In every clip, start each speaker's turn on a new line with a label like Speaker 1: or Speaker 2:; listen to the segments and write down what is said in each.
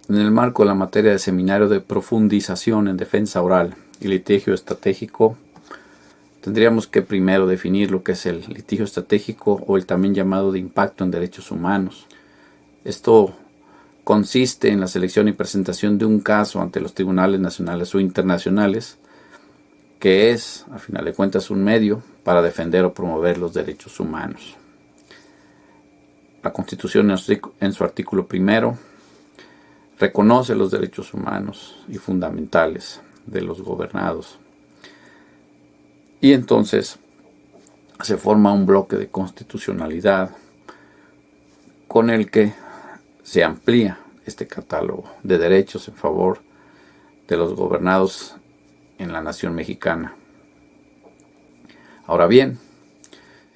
Speaker 1: En el marco de la materia de seminario de profundización en defensa oral y litigio estratégico, tendríamos que primero definir lo que es el litigio estratégico o el también llamado de impacto en derechos humanos. Esto consiste en la selección y presentación de un caso ante los tribunales nacionales o internacionales, que es, a final de cuentas, un medio para defender o promover los derechos humanos. La Constitución, en su artículo primero, reconoce los derechos humanos y fundamentales de los gobernados. Y entonces se forma un bloque de constitucionalidad con el que se amplía este catálogo de derechos en favor de los gobernados en la nación mexicana. Ahora bien,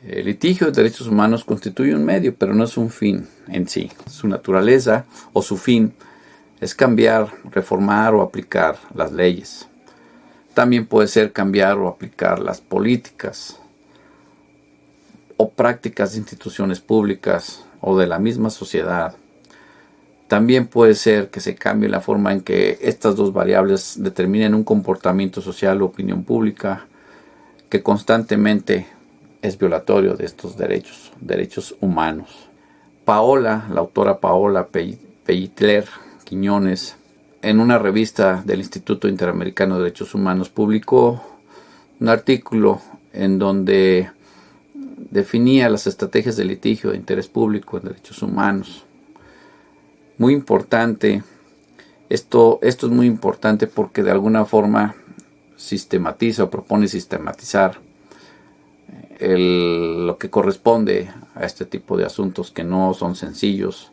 Speaker 1: el litigio de derechos humanos constituye un medio, pero no es un fin en sí. Su naturaleza o su fin es cambiar, reformar o aplicar las leyes. También puede ser cambiar o aplicar las políticas o prácticas de instituciones públicas o de la misma sociedad. También puede ser que se cambie la forma en que estas dos variables determinen un comportamiento social o opinión pública que constantemente es violatorio de estos derechos humanos. La autora Paola Pellicer Quiñones, en una revista del Instituto Interamericano de Derechos Humanos, publicó un artículo en donde definía las estrategias de litigio de interés público en derechos humanos. Muy importante, esto es muy importante porque de alguna forma sistematiza o propone sistematizar lo que corresponde a este tipo de asuntos que no son sencillos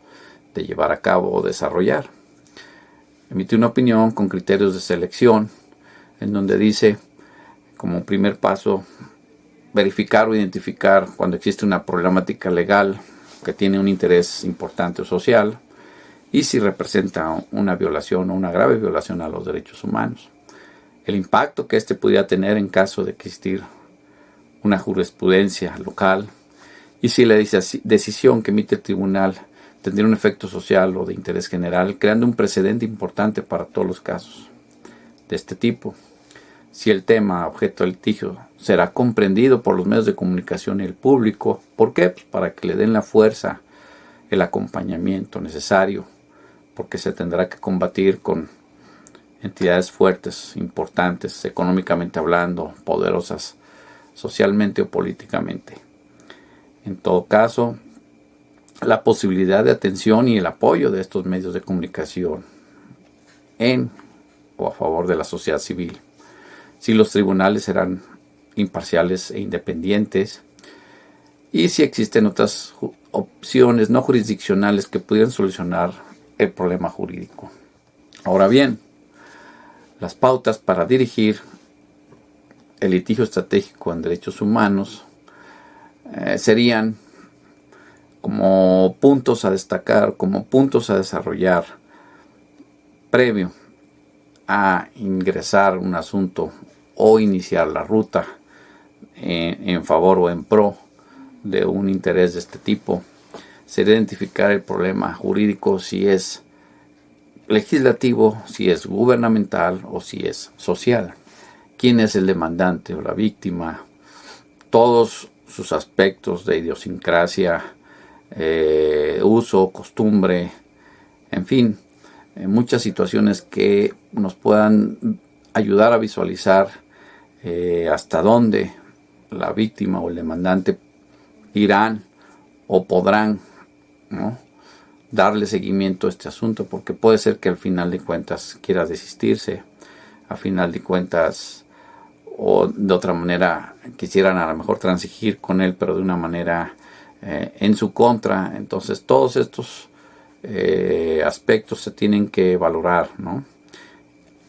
Speaker 1: de llevar a cabo o desarrollar. Emite una opinión con criterios de selección en donde dice, como primer paso, verificar o identificar cuando existe una problemática legal que tiene un interés importante o social y si representa una violación o una grave violación a los derechos humanos. El impacto que éste pudiera tener en caso de existir una jurisprudencia local y si la decisión que emite el tribunal tendría un efecto social o de interés general, creando un precedente importante para todos los casos de este tipo. Si el tema objeto del litigio será comprendido por los medios de comunicación y el público. ¿Por qué? Pues para que le den la fuerza, el acompañamiento necesario, porque se tendrá que combatir con entidades fuertes, importantes, económicamente hablando, poderosas, socialmente o políticamente. En todo caso, la posibilidad de atención y el apoyo de estos medios de comunicación en o a favor de la sociedad civil. Si los tribunales serán imparciales e independientes y si existen otras opciones no jurisdiccionales que pudieran solucionar el problema jurídico. Ahora bien, las pautas para dirigir el litigio estratégico en derechos humanos serían como puntos a destacar, como puntos a desarrollar previo a ingresar un asunto o iniciar la ruta en favor o en pro de un interés de este tipo. Sería identificar el problema jurídico, si es legislativo, si es gubernamental o si es social. ¿Quién es el demandante o la víctima? Todos sus aspectos de idiosincrasia, uso, costumbre, en fin, muchas situaciones que nos puedan ayudar a visualizar hasta dónde la víctima o el demandante irán o podrán, ¿no?, darle seguimiento a este asunto, porque puede ser que al final de cuentas quiera desistirse, a final de cuentas o de otra manera quisieran a lo mejor transigir con él, pero de una manera en su contra. Entonces todos estos aspectos se tienen que valorar, ¿no?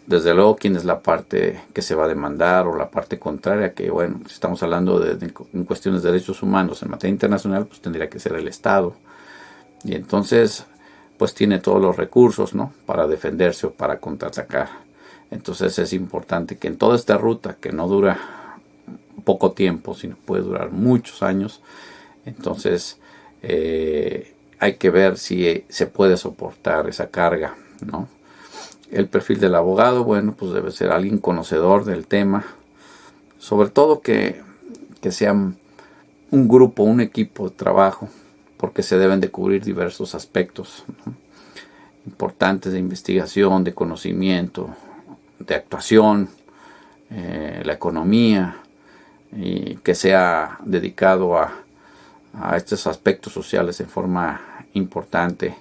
Speaker 1: Desde luego quién es la parte que se va a demandar o la parte contraria, que bueno, si estamos hablando en cuestiones de derechos humanos en materia internacional, pues tendría que ser el Estado. Y entonces pues tiene todos los recursos, ¿no?, para defenderse o para contraatacar. Entonces es importante que en toda esta ruta, que no dura poco tiempo, sino puede durar muchos años, entonces hay que ver si se puede soportar esa carga, ¿no? El perfil del abogado, bueno, pues debe ser alguien conocedor del tema, sobre todo que sea un grupo, un equipo de trabajo, porque se deben de cubrir diversos aspectos, ¿no?, importantes de investigación, de conocimiento, de actuación, la economía, y que sea dedicado a estos aspectos sociales en forma importante.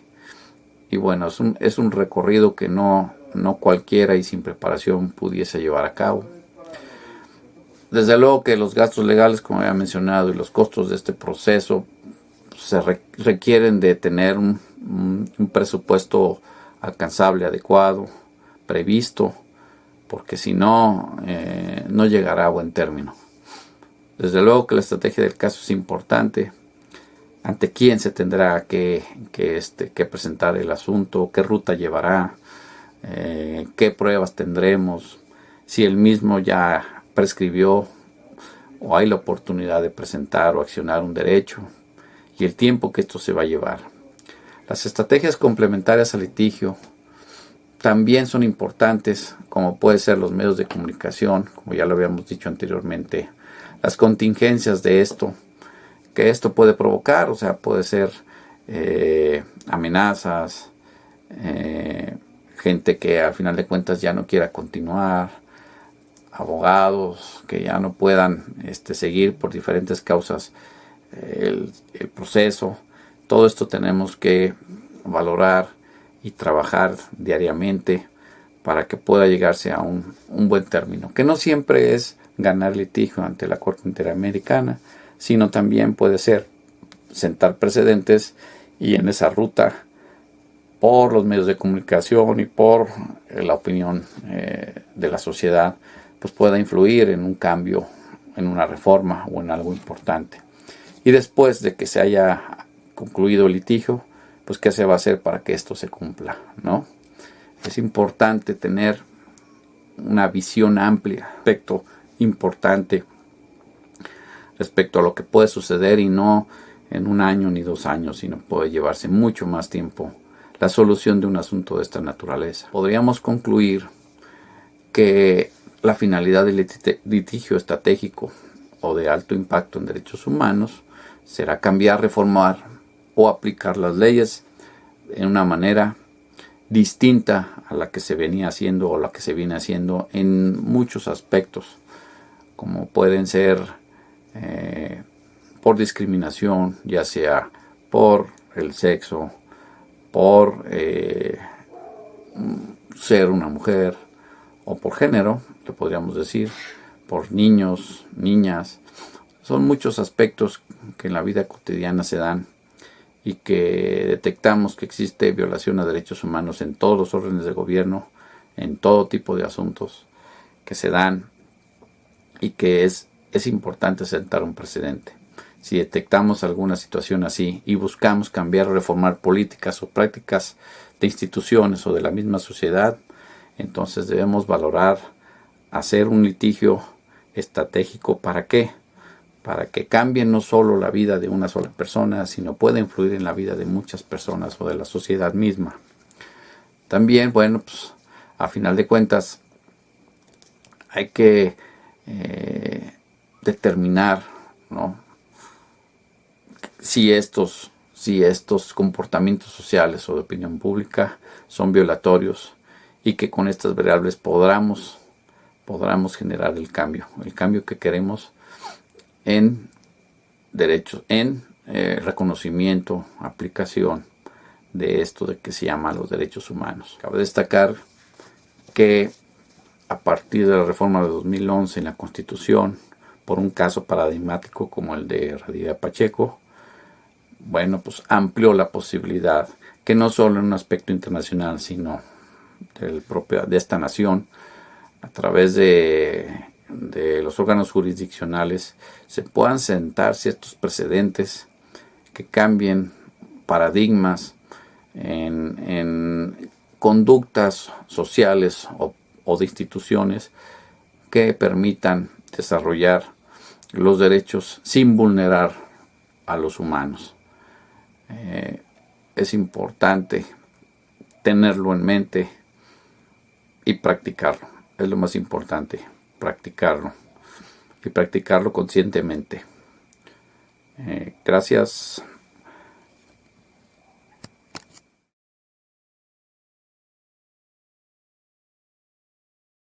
Speaker 1: Y bueno, es un recorrido que no cualquiera y sin preparación pudiese llevar a cabo. Desde luego que los gastos legales, como había mencionado, y los costos de este proceso se requieren de tener un presupuesto alcanzable, adecuado, previsto, porque si no, no llegará a buen término. Desde luego que la estrategia del caso es importante. Ante quién se tendrá que presentar el asunto, qué ruta llevará, qué pruebas tendremos, si el mismo ya prescribió o hay la oportunidad de presentar o accionar un derecho, y el tiempo que esto se va a llevar. Las estrategias complementarias al litigio también son importantes, como pueden ser los medios de comunicación, como ya lo habíamos dicho anteriormente, las contingencias de esto, que esto puede provocar, o sea, puede ser amenazas, gente que al final de cuentas ya no quiera continuar, abogados que ya no puedan seguir por diferentes causas el proceso. Todo esto tenemos que valorar y trabajar diariamente para que pueda llegarse a un buen término, que no siempre es ganar litigio ante la Corte Interamericana, sino también puede ser sentar precedentes y en esa ruta, por los medios de comunicación y por la opinión de la sociedad, pues pueda influir en un cambio, en una reforma o en algo importante. Y después de que se haya concluido el litigio, pues qué se va a hacer para que esto se cumpla, ¿no? Es importante tener una visión amplia, aspecto importante respecto a lo que puede suceder, y no en 1 año ni 2 años, sino puede llevarse mucho más tiempo la solución de un asunto de esta naturaleza. Podríamos concluir que la finalidad del litigio estratégico o de alto impacto en derechos humanos será cambiar, reformar o aplicar las leyes en una manera distinta a la que se venía haciendo o la que se viene haciendo en muchos aspectos, como pueden ser por discriminación, ya sea por el sexo, por ser una mujer, o por género, que podríamos decir, por niños, niñas. Son muchos aspectos que en la vida cotidiana se dan y que detectamos que existe violación a derechos humanos en todos los órdenes de gobierno, en todo tipo de asuntos que se dan, y que es importante sentar un precedente. Si detectamos alguna situación así y buscamos cambiar o reformar políticas o prácticas de instituciones o de la misma sociedad, entonces debemos valorar hacer un litigio estratégico. ¿Para qué? Para que cambie no solo la vida de una sola persona, sino pueda influir en la vida de muchas personas o de la sociedad misma. También, bueno, pues a final de cuentas hay que determinar, ¿no?, si estos comportamientos sociales o de opinión pública son violatorios, y que con estas variables podamos generar el cambio que queremos en derechos, en reconocimiento, aplicación de esto de que se llama los derechos humanos. Cabe destacar que a partir de la reforma de 2011 en la Constitución, por un caso paradigmático como el de Radilla Pacheco, bueno, pues amplió la posibilidad que no solo en un aspecto internacional, sino de esta nación, a través de los órganos jurisdiccionales, se puedan sentar ciertos precedentes que cambien paradigmas en conductas sociales o de instituciones que permitan desarrollar los derechos sin vulnerar a los humanos. es importante tenerlo en mente y practicarlo. Es lo más importante, practicarlo y practicarlo conscientemente. Gracias.